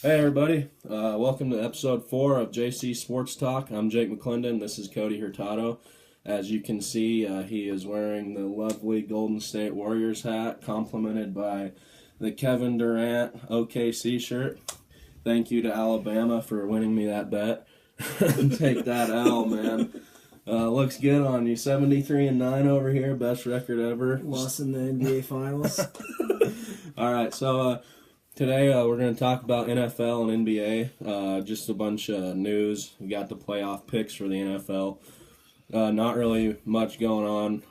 Hey everybody, welcome to episode 4 of JC Sports Talk. I'm Jake McClendon, this is Cody Hurtado. As you can see, he is wearing the lovely Golden State Warriors hat, complemented by the Kevin Durant OKC shirt. Thank you to Alabama for winning me that bet. Take that L, man. Looks good on you. 73-9 over here, best record ever. Lost in the NBA Finals. Alright, so today we're going to talk about NFL and NBA, just a bunch of news. We got the playoff picks for the NFL. Not really much going on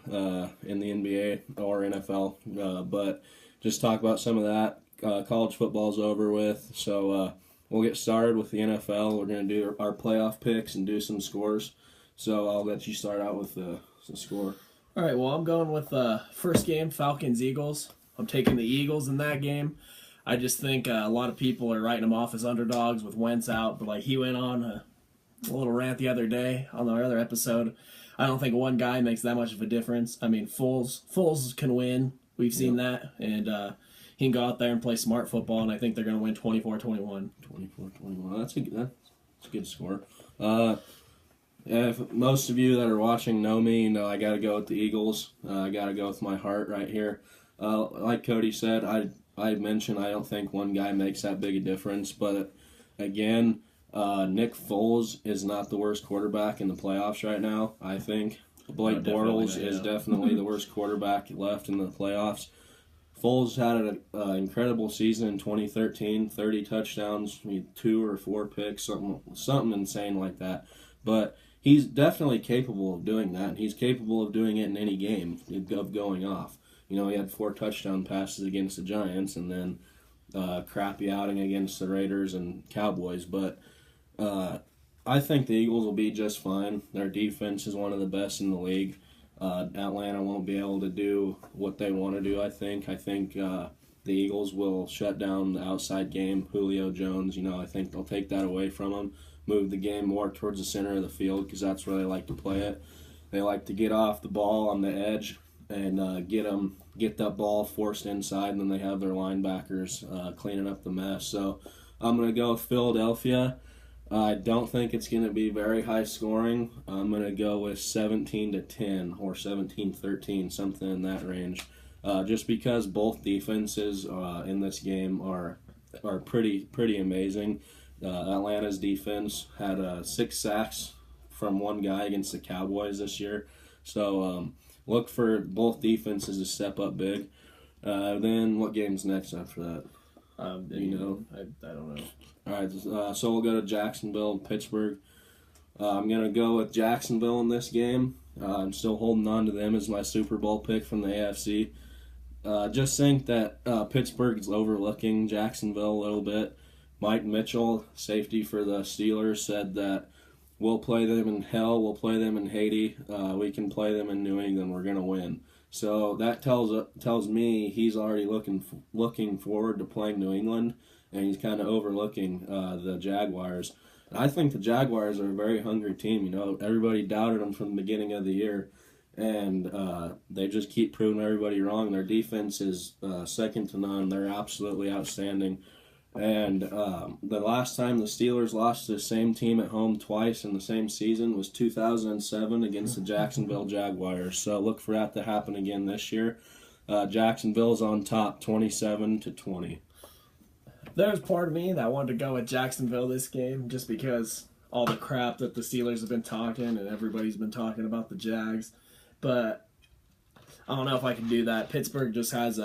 in the NBA or NFL, but just talk about some of that. College football's over with, so we'll get started with the NFL. We're going to do our playoff picks and do some scores. So I'll let you start out with the score. All right, well, I'm going with first game, Falcons-Eagles. I'm taking the Eagles in that game. I just think a lot of people are writing them off as underdogs with Wentz out, but he went on a little rant the other day on our other episode. I don't think one guy makes that much of a difference. I mean, Foles can win. We've seen that, and he can go out there and play smart football, and I think they're going to win 24-21. 24-21. That's a good score. If most of you that are watching know me, you know I got to go with the Eagles. I got to go with my heart right here. Like Cody said, I mentioned I don't think one guy makes that big a difference, but again, Nick Foles is not the worst quarterback in the playoffs right now, I think. Blake Bortles is definitely the worst quarterback left in the playoffs. Foles had an incredible season in 2013, 30 touchdowns, 2 or 4 picks, something insane like that. But he's definitely capable of doing that, and he's capable of doing it in any game, of going off. You know, he had 4 touchdown passes against the Giants and then crappy outing against the Raiders and Cowboys. But I think the Eagles will be just fine. Their defense is one of the best in the league. Atlanta won't be able to do what they want to do, I think. I think the Eagles will shut down the outside game. Julio Jones, I think they'll take that away from them, move the game more towards the center of the field because that's where they like to play it. They like to get off the ball on the edge and get that ball forced inside, and then they have their linebackers cleaning up the mess. So I'm going to go with Philadelphia. I don't think it's going to be very high scoring. I'm going to go with 17-10 or 17-13, something in that range, just because both defenses in this game are pretty amazing. Atlanta's defense had 6 sacks from one guy against the Cowboys this year. So look for both defenses to step up big. Then what game's next after that? I don't know. All right, so we'll go to Jacksonville and Pittsburgh. I'm going to go with Jacksonville in this game. I'm still holding on to them as my Super Bowl pick from the AFC. Just think that Pittsburgh's overlooking Jacksonville a little bit. Mike Mitchell, safety for the Steelers, said that we'll play them in hell, we'll play them in Haiti, we can play them in New England, we're going to win. So that tells me he's already looking forward to playing New England, and he's kind of overlooking the Jaguars. And I think the Jaguars are a very hungry team. Everybody doubted them from the beginning of the year, and they just keep proving everybody wrong. Their defense is second to none. They're absolutely outstanding. And the last time the Steelers lost to the same team at home twice in the same season was 2007 against the Jacksonville Jaguars. So look for that to happen again this year. Jacksonville's on top, 27-20. There's part of me that wanted to go with Jacksonville this game just because all the crap that the Steelers have been talking and everybody's been talking about the Jags. But I don't know if I can do that. Pittsburgh just has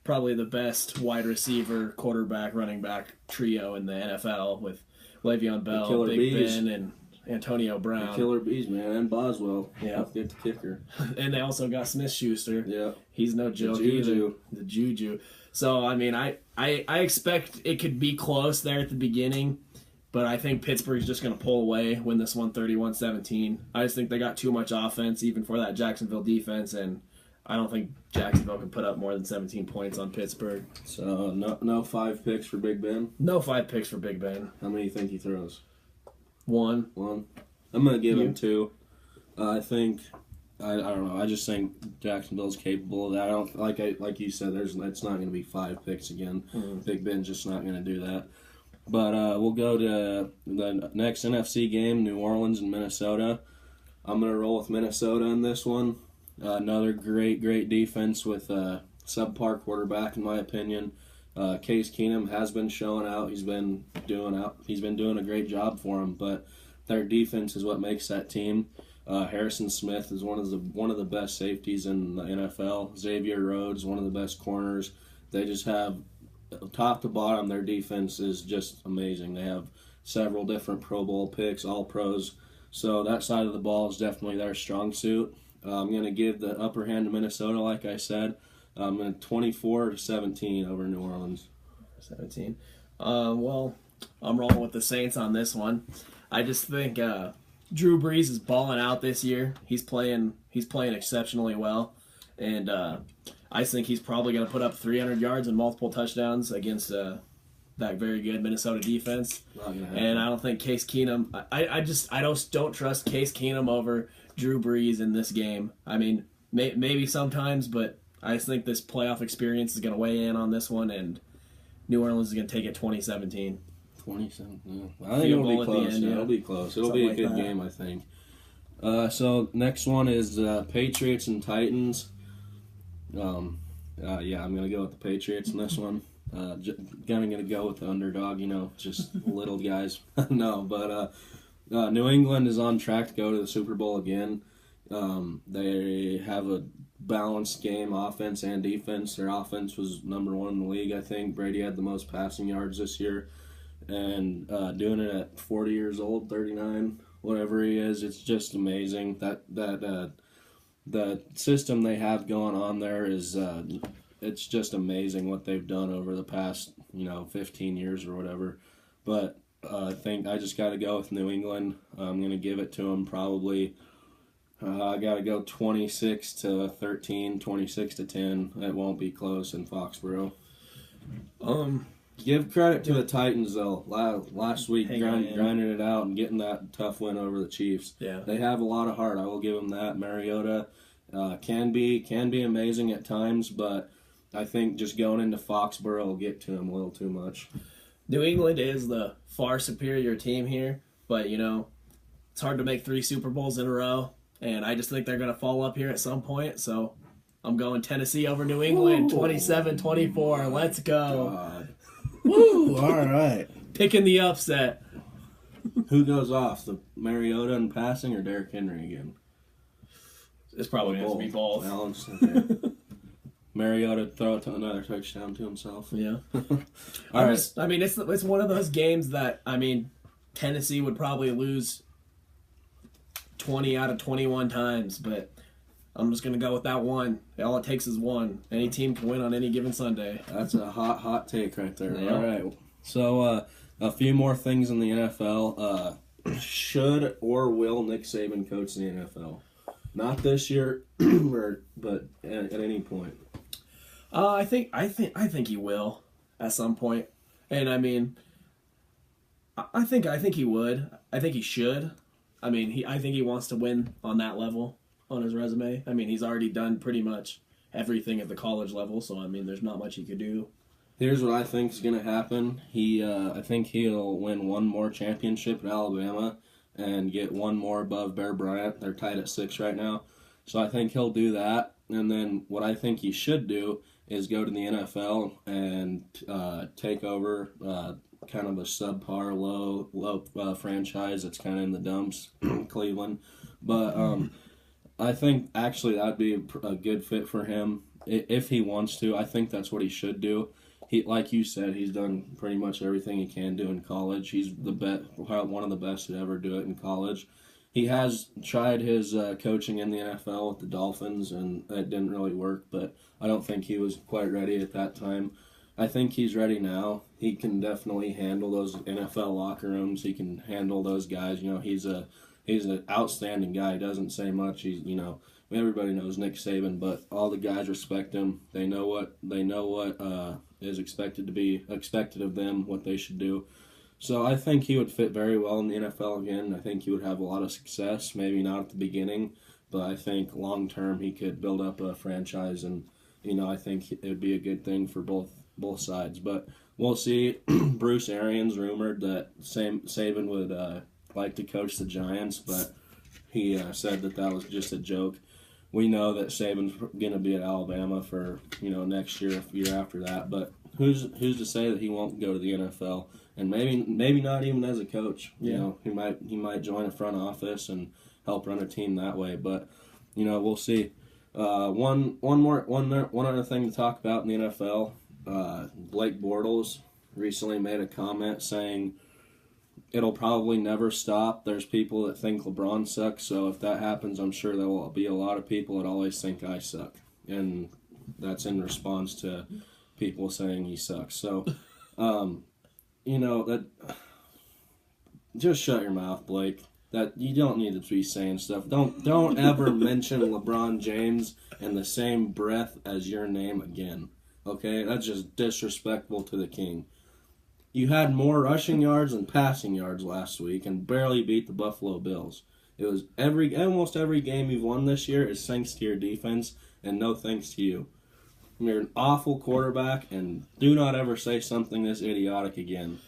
probably the best wide receiver, quarterback, running back trio in the NFL with Le'Veon Bell, Big Ben, and Antonio Brown. The Killer Bees, man, and Boswell. Yeah. Don't forget the kicker. And they also got Smith-Schuster. Yeah. He's no joke either. The Juju. So, I mean, I expect it could be close there at the beginning, but I think Pittsburgh's just going to pull away, win this one 31-17. I just think they got too much offense, even for that Jacksonville defense, and I don't think Jacksonville can put up more than 17 points on Pittsburgh. So, no 5 picks for Big Ben? No 5 picks for Big Ben. How many do you think he throws? 1. I'm going to give him 2. I think I don't know. I just think Jacksonville's capable of that. I don't like you said. It's not going to be 5 picks again. Big Ben's just not going to do that. But we'll go to the next NFC game, New Orleans and Minnesota. I'm going to roll with Minnesota in this one. Another great defense with a subpar quarterback, in my opinion. Case Keenum has been showing out. He's been doing a great job for him. But their defense is what makes that team. Harrison Smith is one of the best safeties in the NFL. Xavier Rhodes, one of the best corners. They just have, top to bottom, their defense is just amazing. They have several different Pro Bowl picks, all pros. So that side of the ball is definitely their strong suit. I'm going to give the upper hand to Minnesota, like I said. I'm going to 24-17 over New Orleans. 17. Well, I'm rolling with the Saints on this one. I just think Drew Brees is balling out this year. He's playing exceptionally well, and I think he's probably going to put up 300 yards and multiple touchdowns against that very good Minnesota defense. And I don't think Case Keenum. I don't trust Case Keenum over Drew Brees in this game. I mean, maybe sometimes, but I just think this playoff experience is going to weigh in on this one, and New Orleans is going to take it 2017. 27. Yeah. I think it'll be close. It'll be close. It'll be a good game, I think. So next one is Patriots and Titans. I'm gonna go with the Patriots in this one. Gonna go with the underdog. Just little guys. No, but New England is on track to go to the Super Bowl again. They have a balanced game, offense and defense. Their offense was number 1 in the league, I think. Brady had the most passing yards this year. And doing it at 40 years old, 39, whatever he is, it's just amazing. That the system they have going on there is it's just amazing what they've done over the past 15 years or whatever. But I think I just got to go with New England. I'm going to give it to them probably. I got to go 26-13, 26-10. It won't be close in Foxborough. Give credit to the Titans, though. Last week, grinding it out and getting that tough win over the Chiefs. Yeah. They have a lot of heart. I will give them that. Mariota can be amazing at times, but I think just going into Foxborough will get to him a little too much. New England is the far superior team here, but, it's hard to make 3 Super Bowls in a row, and I just think they're going to fall up here at some point, so I'm going Tennessee over New England, 27-24. Let's go. God. Woo! All right. Picking the upset. Who goes off? The Mariota in passing or Derrick Henry again? It's probably going to be both. Okay. Mariota throw another touchdown to himself. Yeah. All right. It's one of those games that, Tennessee would probably lose 20 out of 21 times, but I'm just going to go with that one. All it takes is one. Any team can win on any given Sunday. That's a hot take right there. Yeah. All right. So a few more things in the NFL. Should or will Nick Saban coach the NFL? Not this year, but at any point. I think he will at some point, and I think he would. I think he should. I think he wants to win on that level on his resume. He's already done pretty much everything at the college level, so there's not much he could do. Here's what I think is going to happen. I think he'll win one more championship at Alabama and get one more above Bear Bryant. They're tied at 6 right now. So I think he'll do that. And then what I think he should do is go to the NFL and take over kind of a subpar, low franchise that's kind of in the dumps, Cleveland. But I think actually that would be a good fit for him if he wants to. I think that's what he should do. He, like you said, he's done pretty much everything he can do in college. He's one of the best to ever do it in college. He has tried his coaching in the NFL with the Dolphins, and that didn't really work, but I don't think he was quite ready at that time. I think he's ready now. He can definitely handle those NFL locker rooms. He can handle those guys. He's an outstanding guy. He doesn't say much. Everybody knows Nick Saban, but all the guys respect him. They know what is expected of them, what they should do. So I think he would fit very well in the NFL again. I think he would have a lot of success, maybe not at the beginning, but I think long term he could build up a franchise, and I think it would be a good thing for both sides. But we'll see. Bruce Arians rumored that Saban would like to coach the Giants, but he said that was just a joke. We know that Saban's going to be at Alabama for next year, year after that. But who's to say that he won't go to the NFL, and maybe not even as a coach. Yeah. He might join a front office and help run a team that way. But we'll see. One other thing to talk about in the NFL. Blake Bortles recently made a comment saying it'll probably never stop. There's people that think LeBron sucks, so if that happens, I'm sure there will be a lot of people that always think I suck. And that's in response to people saying he sucks. So, that just shut your mouth, Blake. That you don't need to be saying stuff. Don't ever mention LeBron James in the same breath as your name again. Okay? That's just disrespectful to the king. You had more rushing yards than passing yards last week and barely beat the Buffalo Bills. It was almost every game you've won this year is thanks to your defense and no thanks to you. You're an awful quarterback, and do not ever say something this idiotic again.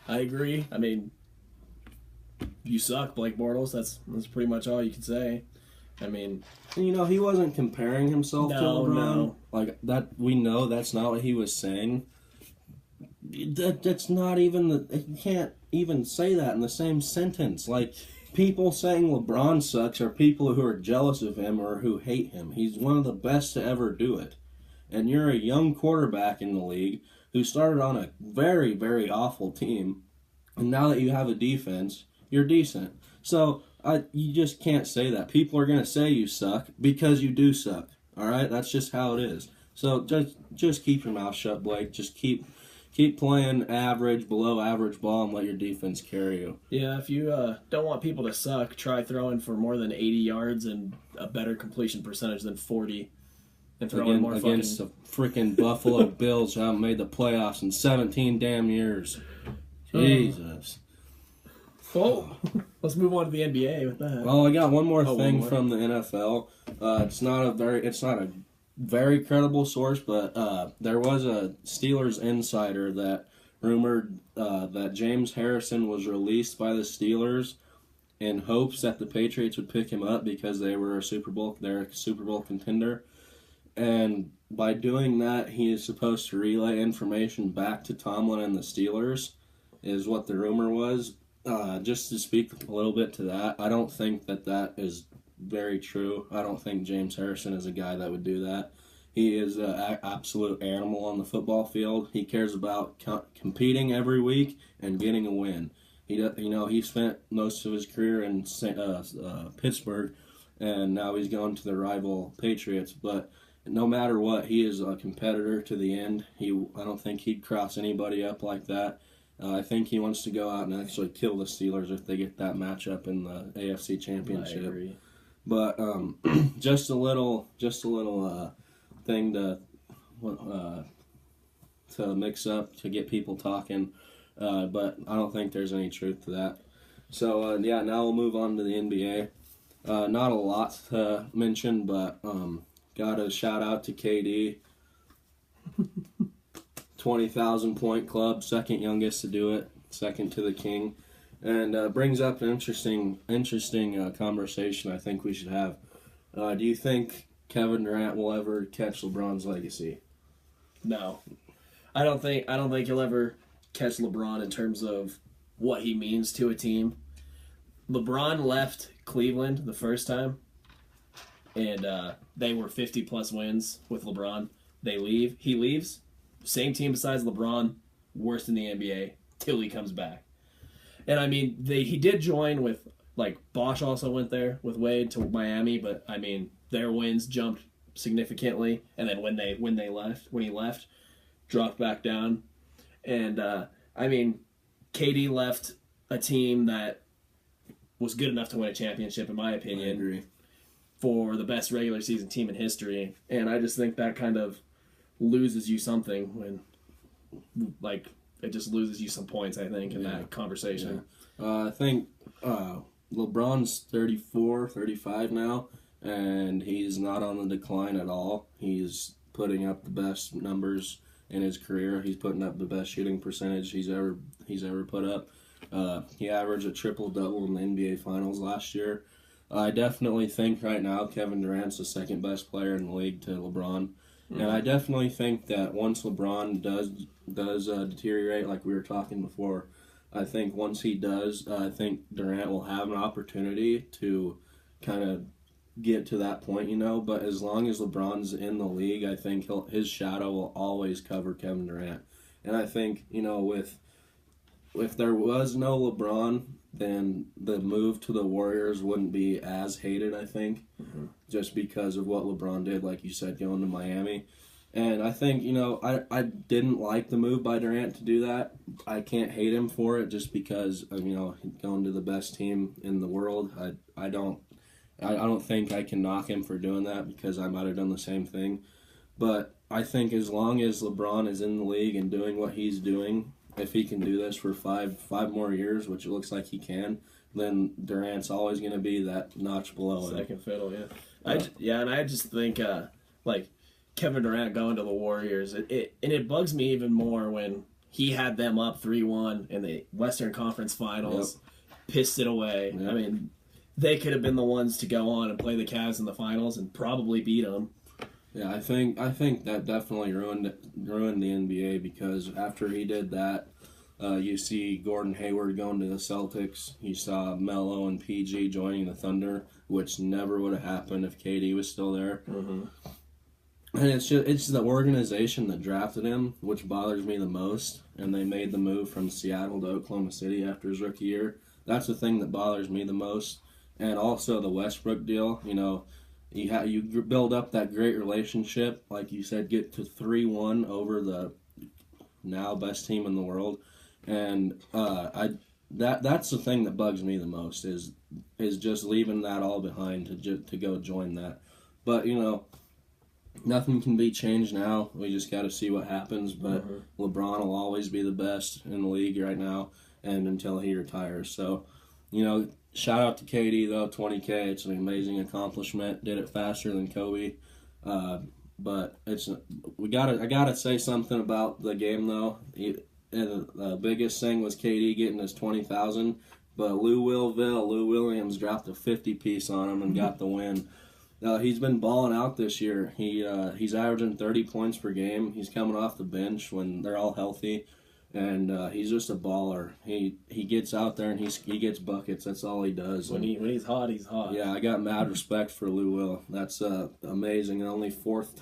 I agree. I mean, you suck, Blake Bortles. That's pretty much all you can say. I mean, he wasn't comparing himself to LeBron. No. Like that, we know that's not what he was saying. That's not even you can't even say that in the same sentence. Like, people saying LeBron sucks are people who are jealous of him or who hate him. He's one of the best to ever do it. And you're a young quarterback in the league who started on a very, very awful team. And now that you have a defense, you're decent. So you just can't say that. People are going to say you suck because you do suck. All right? That's just how it is. So just keep your mouth shut, Blake. Just keep playing average, below average ball and let your defense carry you. Yeah, if you don't want people to suck, try throwing for more than 80 yards and a better completion percentage than 40. And throwing more against the freaking Buffalo Bills who haven't made the playoffs in 17 damn years. Jesus. Oh, let's move on to the NBA with that. Well, I got one more thing from the NFL. It's not a very credible source, but there was a Steelers insider that rumored that James Harrison was released by the Steelers in hopes that the Patriots would pick him up because they're a Super Bowl contender. And by doing that, he is supposed to relay information back to Tomlin and the Steelers, is what the rumor was. Just to speak a little bit to that, I don't think that is very true. I don't think James Harrison is a guy that would do that. He is an absolute animal on the football field. He cares about competing every week and getting a win. He spent most of his career in Pittsburgh, and now he's going to the rival Patriots. But no matter what, he is a competitor to the end. I don't think he'd cross anybody up like that. I think he wants to go out and actually kill the Steelers if they get that matchup in the AFC Championship. I agree. But just a little thing to mix up to get people talking. But I don't think there's any truth to that. So now we'll move on to the NBA. Not a lot to mention, but got a shout out to KD. 20,000 point club, second youngest to do it, second to the king, and brings up an interesting conversation I think we should have. Do you think Kevin Durant will ever catch LeBron's legacy? No, I don't think he'll ever catch LeBron in terms of what he means to a team. LeBron left Cleveland the first time, and they were 50-plus wins with LeBron. They leave. He leaves. Same team besides LeBron, worst in the NBA, till he comes back. And I mean, he did join with, like, Bosch also went there with Wade to Miami, but I mean, their wins jumped significantly, and then when he left, dropped back down. And I mean, KD left a team that was good enough to win a championship, in my opinion. I agree. For the best regular season team in history, and I just think that kind of loses you something when, like, it just loses you some points, I think, in that conversation. I think LeBron's 34, 35 now, and he's not on the decline at all. He's putting up the best numbers in his career. He's putting up the best shooting percentage he's ever put up. He averaged a triple-double in the NBA Finals last year. I definitely think right now Kevin Durant's the second best player in the league to LeBron. And I definitely think that once LeBron does deteriorate, like we were talking before, I think once he does, I think Durant will have an opportunity to kind of get to that point, you know. But as long as LeBron's in the league, I think his shadow will always cover Kevin Durant. And I think, you know, if there was no LeBron, then the move to the Warriors wouldn't be as hated, I think, just because of what LeBron did, like you said, going to Miami. And I think, you know, I didn't like the move by Durant to do that. I can't hate him for it just because of, you know, going to the best team in the world. I don't think I can knock him for doing that because I might have done the same thing. But I think as long as LeBron is in the league and doing what he's doing, if he can do this for five more years, which it looks like he can, then Durant's always going to be that notch below him. Second fiddle, yeah. And I just think, like, Kevin Durant going to the Warriors, it bugs me even more when he had them up 3-1 in the Western Conference Finals, pissed it away. Yep. I mean, they could have been the ones to go on and play the Cavs in the finals and probably beat them. Yeah, I think that definitely ruined the NBA because after he did that, you see Gordon Hayward going to the Celtics. You saw Melo and PG joining the Thunder, which never would have happened if KD was still there. Mm-hmm. And it's the organization that drafted him, which bothers me the most. And they made the move from Seattle to Oklahoma City after his rookie year. That's the thing that bothers me the most. And also the Westbrook deal, you know. You build up that great relationship, like you said, get to 3-1 over the now best team in the world, and that's the thing that bugs me the most is just leaving that all behind to go join that. But you know, nothing can be changed now. We just got to see what happens. But LeBron will always be the best in the league right now, and until he retires. So, you know. Shout out to KD though, 20K. It's an amazing accomplishment. Did it faster than Kobe, but I gotta say something about the game though. The biggest thing was KD getting his 20,000, but Lou Williams dropped a 50 piece on him and got the win. He's been balling out this year. He's averaging 30 points per game. He's coming off the bench when they're all healthy. And he's just a baller. He gets out there and he gets buckets. That's all he does. When he's hot, he's hot. Yeah, I got mad respect for Lou Will. That's amazing. And only fourth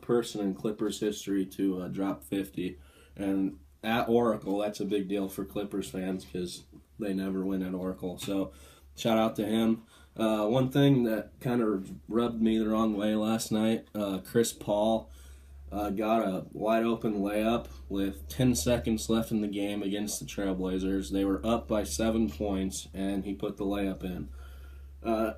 person in Clippers history to drop 50. And at Oracle, that's a big deal for Clippers fans because they never win at Oracle. So shout out to him. One thing that kind of rubbed me the wrong way last night, Chris Paul. Got a wide open layup with 10 seconds left in the game against the Trailblazers. They were up by 7 points, and he put the layup in. The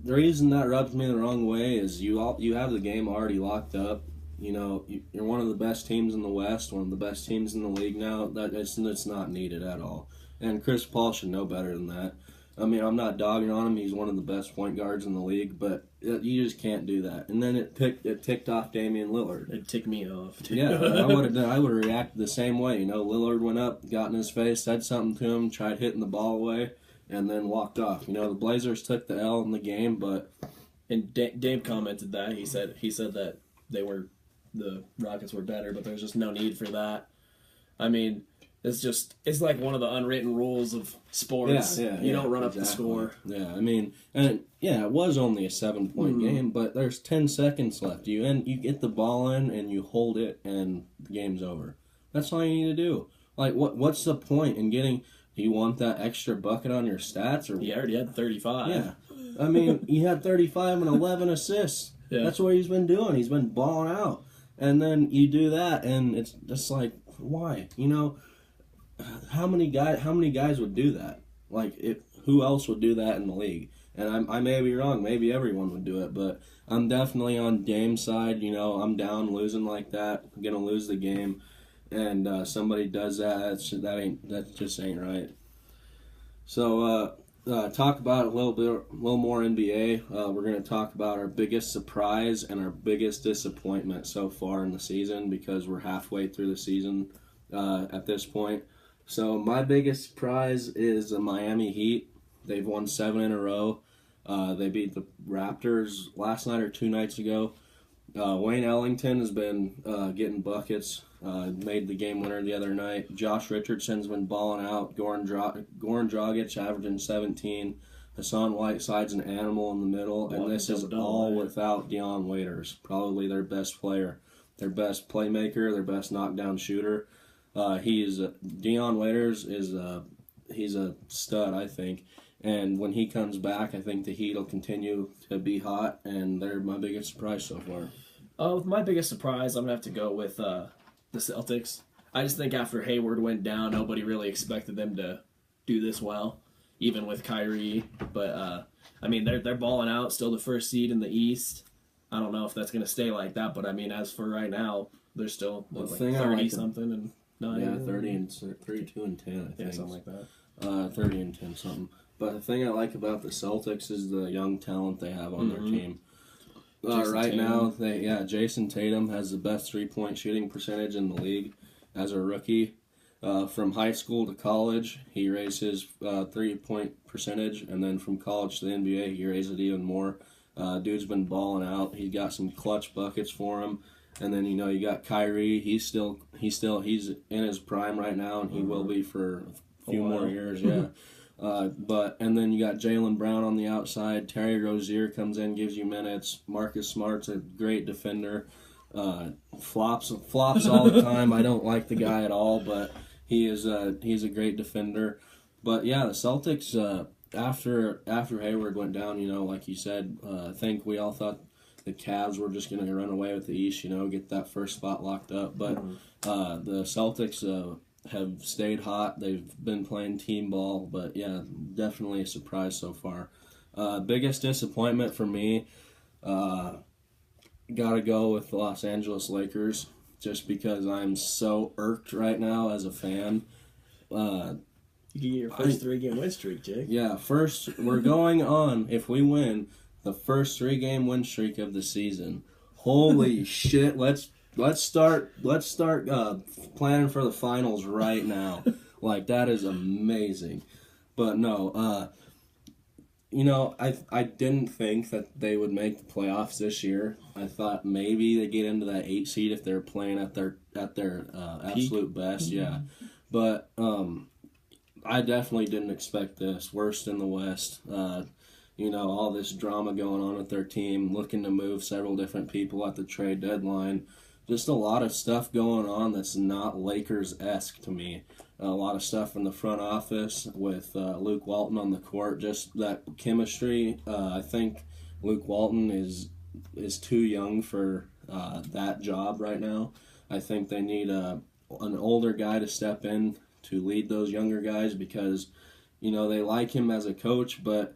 reason that rubs me the wrong way is you have the game already locked up. You know, you're one of the best teams in the West, one of the best teams in the league now. It's not needed at all. And Chris Paul should know better than that. I mean, I'm not dogging on him. He's one of the best point guards in the league, but you just can't do that. And then it ticked off Damian Lillard. It ticked me off, too. Yeah, I would have reacted the same way. You know, Lillard went up, got in his face, said something to him, tried hitting the ball away, and then walked off. You know, the Blazers took the L in the game, but... And Dame commented that. He said that the Rockets were better, but there's just no need for that. I mean... It's like one of the unwritten rules of sports. You don't run up the score. Yeah, I mean, and it was only a 7-point game, but there's 10 seconds left. You get the ball in and you hold it, and the game's over. That's all you need to do. Like, what's the point in getting? Do you want that extra bucket on your stats? Or he already had 35. Yeah, I mean, he had 35 and 11 assists. Yeah. That's what he's been doing. He's been balling out, and then you do that, and it's just like, why? You know. How many guys would do that? Like, who else would do that in the league? And I may be wrong. Maybe everyone would do it, but I'm definitely on Dame's side. You know, I'm down losing like that. I'm gonna lose the game, and somebody does that. That just ain't right. So talk about a little more NBA. We're going to talk about our biggest surprise and our biggest disappointment so far in the season because we're halfway through the season at this point. So my biggest surprise is the Miami Heat. They've won 7 in a row. They beat the Raptors last night or 2 nights ago. Wayne Ellington has been getting buckets. Made the game winner the other night. Josh Richardson's been balling out. Goran Dragic averaging 17. Hassan Whiteside's an animal in the middle. And this is all without Dion Waiters, probably their best player, their best playmaker, their best knockdown shooter. Dion Waiters he's a stud, I think. And when he comes back, I think the Heat will continue to be hot, and they're my biggest surprise so far. With my biggest surprise, I'm going to have to go with the Celtics. I just think after Hayward went down, nobody really expected them to do this well, even with Kyrie. But, I mean, they're balling out, still the first seed in the East. I don't know if that's going to stay like that, but, I mean, as for right now, they're still like 30-something and 9. Yeah, 32 and 10, I think. Yeah, something like that. 30 and 10 something. But the thing I like about the Celtics is the young talent they have on their team. Jason Tatum has the best 3-point shooting percentage in the league as a rookie. From high school to college, he raised his 3-point percentage, and then from college to the NBA, he raised it even more. Dude's been balling out. He's got some clutch buckets for him. And then you got Kyrie. He's in his prime right now, and he will be for a few more years. Yeah. And then you got Jaylen Brown on the outside. Terry Rozier comes in, gives you minutes. Marcus Smart's a great defender. Flops all the time. I don't like the guy at all, but he's a great defender. But yeah, the Celtics after Hayward went down, like you said, I think we all thought the Cavs were just going to run away with the East, get that first spot locked up. But the Celtics have stayed hot. They've been playing team ball, but yeah, definitely a surprise so far. Biggest disappointment for me, gotta go with the Los Angeles Lakers, just because I'm so irked right now as a fan. You get your first 3-game win streak, Jake. Yeah, we're going on, if we win, the first 3-game win streak of the season. Holy shit, let's start planning for the finals right now. Like, that is amazing. But no, I didn't think that they would make the playoffs this year. I thought maybe they get into that 8 seed if they're playing at their absolute best. Yeah, but I definitely didn't expect this. Worst in the West. All this drama going on with their team, looking to move several different people at the trade deadline. Just a lot of stuff going on that's not Lakers-esque to me. A lot of stuff in the front office with Luke Walton on the court. Just that chemistry. I think Luke Walton is too young for that job right now. I think they need an older guy to step in to lead those younger guys because, they like him as a coach, but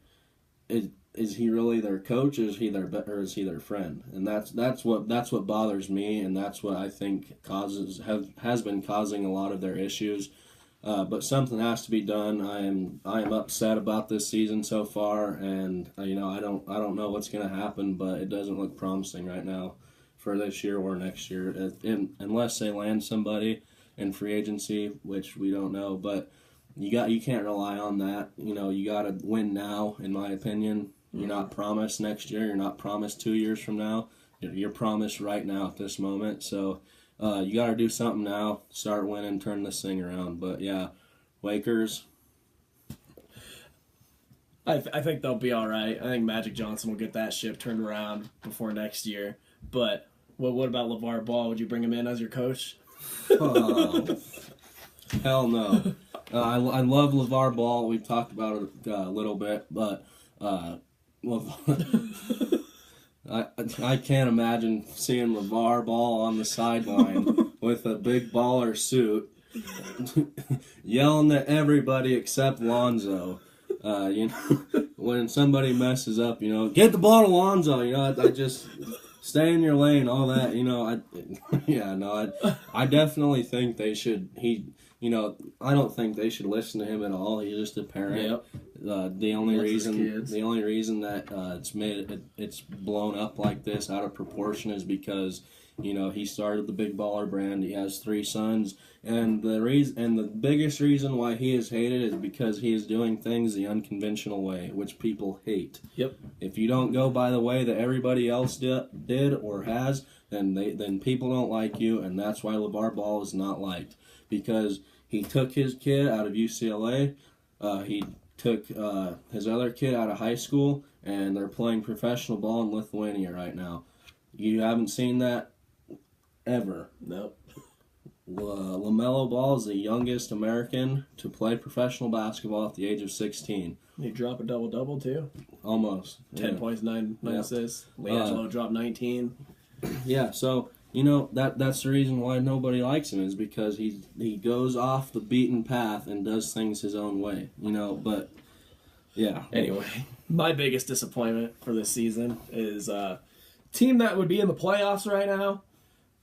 is he really their coach, or is he their friend? And that's what bothers me, and that's what I think has been causing a lot of their issues. But something has to be done. I am upset about this season so far, and I don't know what's going to happen, but it doesn't look promising right now for this year or next year, unless they land somebody in free agency, which we don't know. But you can't rely on that. You got to win now, in my opinion. You're not promised next year. You're not promised 2 years from now. You're promised right now at this moment. So you got to do something now. Start winning, turn this thing around. But yeah, Lakers. I think they'll be all right. I think Magic Johnson will get that ship turned around before next year. But what about LeVar Ball? Would you bring him in as your coach? Oh, hell no. I love LeVar Ball. We've talked about it a little bit, but I can't imagine seeing LeVar Ball on the sideline with a big baller suit, yelling at everybody except Lonzo. When somebody messes up, get the ball to Lonzo. I just stay in your lane, all that. I definitely think they should. I don't think they should listen to him at all. He's just a parent. Yep. The only Loves his reason kids. that it's blown up like this out of proportion is because he started the Big Baller brand. He has 3 sons, and the biggest reason why he is hated is because he is doing things the unconventional way, which people hate. Yep. If you don't go by the way that everybody else did or has, then people don't like you, and that's why LeVar Ball is not liked, because he took his kid out of UCLA. He took his other kid out of high school, and they're playing professional ball in Lithuania right now. You haven't seen that ever. Nope. LaMelo Ball is the youngest American to play professional basketball at the age of 16. He dropped a double-double, too. Almost. 10 points, 9 assists. LiAngelo dropped 19. Yeah, so that's the reason why nobody likes him, is because he goes off the beaten path and does things his own way. But yeah. Anyway, my biggest disappointment for this season is a team that would be in the playoffs right now,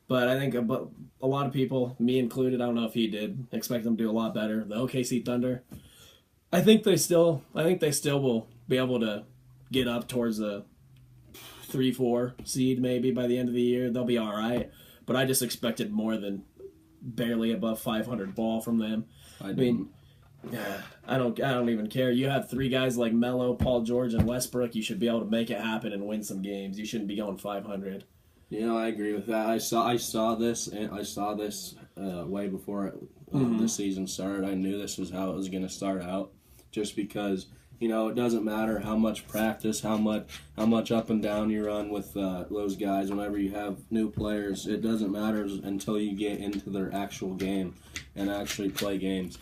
but I think a lot of people, me included, I don't know if he did, expect them to do a lot better. The OKC Thunder. I think they still will be able to get up towards a 3-4 seed maybe by the end of the year. They'll be all right, but I just expected more than barely above 500 ball from them. I mean, I don't even care. You have 3 guys like Melo, Paul George, and Westbrook. You should be able to make it happen and win some games. You shouldn't be going 500. I agree with that. I saw this way before the season started. I knew this was how it was going to start out, just because it doesn't matter how much practice, how much up and down you run with those guys. Whenever you have new players, it doesn't matter until you get into their actual game and actually play games.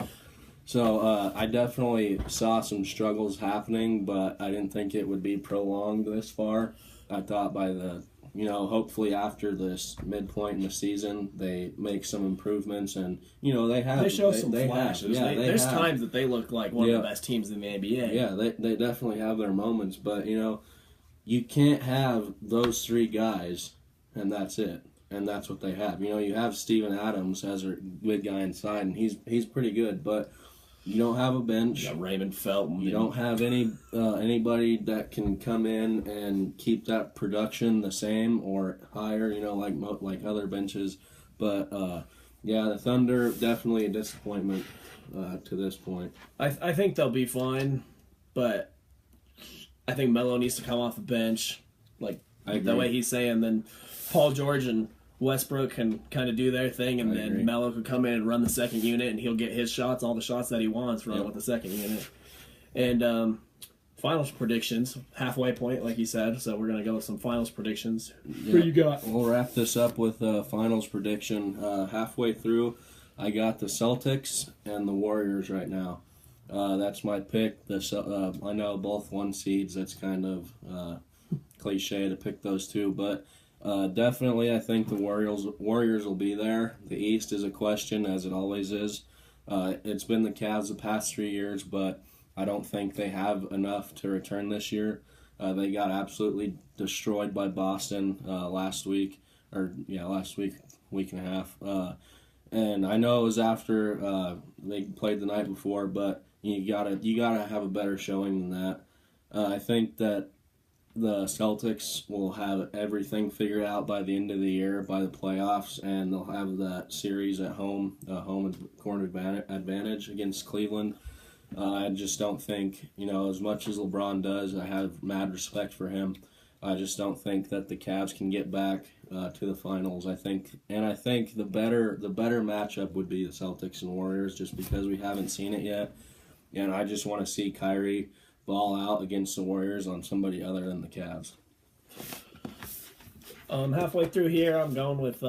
So I definitely saw some struggles happening, but I didn't think it would be prolonged this far. I thought by the hopefully after this midpoint in the season, they make some improvements, and they have. They show some flashes. There's times that they look like one of the best teams in the NBA. Yeah, they definitely have their moments, but you can't have those 3 guys, and that's it, and that's what they have. You have Steven Adams as a good guy inside, and he's pretty good, but you don't have a bench. You got Raymond Felton. You don't have anybody that can come in and keep that production the same or higher, like other benches. But the Thunder, definitely a disappointment to this point. I think they'll be fine, but I think Melo needs to come off the bench, the way he's saying. Then Paul George and Westbrook can kind of do their thing, and then Melo could come in and run the second unit, and he'll get his shots, all the shots that he wants, run with the second unit. And finals predictions, halfway point, like you said, so we're going to go with some finals predictions. Yeah. Who you got? We'll wrap this up with a finals prediction. Halfway through, I got the Celtics and the Warriors right now. That's my pick. I know both 1 seeds. That's kind of cliche to pick those 2, but definitely I think the Warriors will be there. The East is a question, as it always is. It's been the Cavs the past 3 years, but I don't think they have enough to return this year. They got absolutely destroyed by Boston last week, week and a half. And I know it was after they played the night before, but you gotta have a better showing than that. I think that the Celtics will have everything figured out by the end of the year, by the playoffs, and they'll have that series at home, court advantage against Cleveland. I just don't think, as much as LeBron does, I have mad respect for him. I just don't think that the Cavs can get back to the finals. I think the better matchup would be the Celtics and Warriors, just because we haven't seen it yet, and I just want to see Kyrie ball out against the Warriors on somebody other than the Cavs. Halfway through here, I'm going with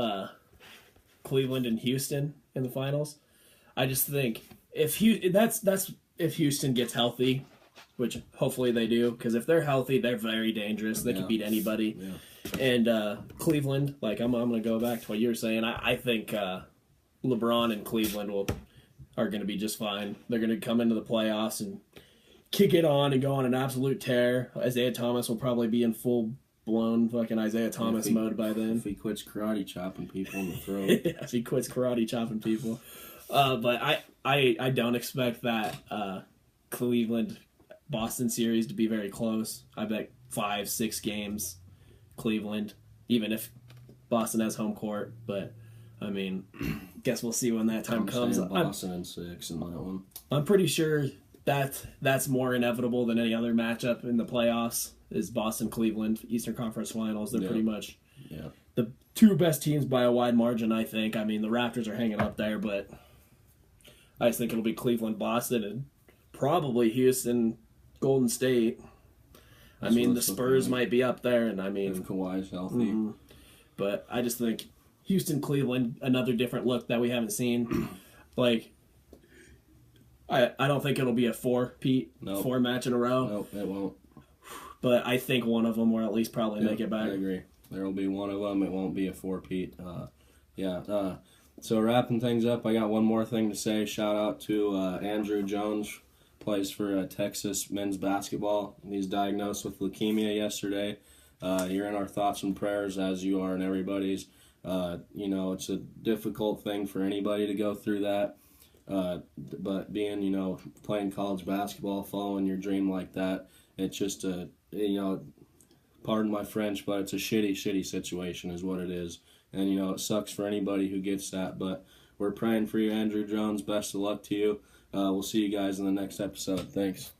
Cleveland and Houston in the finals. I just think if Houston gets healthy, which hopefully they do, because if they're healthy, they're very dangerous. They can beat anybody. Yeah. And Cleveland, I'm going to go back to what you were saying. I think LeBron and Cleveland are going to be just fine. They're going to come into the playoffs and kick it on and go on an absolute tear. Isaiah Thomas will probably be in full-blown fucking Isaiah Thomas mode by then. If he quits karate chopping people in the throat. If he quits karate chopping people. But I don't expect that Cleveland Boston series to be very close. I bet 5-6 games Cleveland, even if Boston has home court. But I mean, guess we'll see when that time comes. Boston in 6 in that one. I'm pretty sure that's more inevitable than any other matchup in the playoffs. Is Boston Cleveland Eastern Conference Finals? They're pretty much the two best teams by a wide margin, I think. I mean, the Raptors are hanging up there, but I just think it'll be Cleveland, Boston, and probably Houston, Golden State. I mean, the Spurs might be up there, and I mean, if Kawhi's healthy. But I just think Houston, Cleveland, another different look that we haven't seen. Like, I don't think it'll be a 4 match in a row. Nope, it won't. But I think one of them will at least probably make it back. I agree. There will be one of them. It won't be a 4-peat. So wrapping things up, I got one more thing to say. Shout out to Andrew Jones, plays for Texas men's basketball. He's diagnosed with leukemia yesterday. You're in our thoughts and prayers, as you are in everybody's. It's a difficult thing for anybody to go through that. But being, playing college basketball, following your dream like that, it's just pardon my French, but it's a shitty situation is what it is. And, it sucks for anybody who gets that. But we're praying for you, Andrew Jones. Best of luck to you. We'll see you guys in the next episode. Thanks.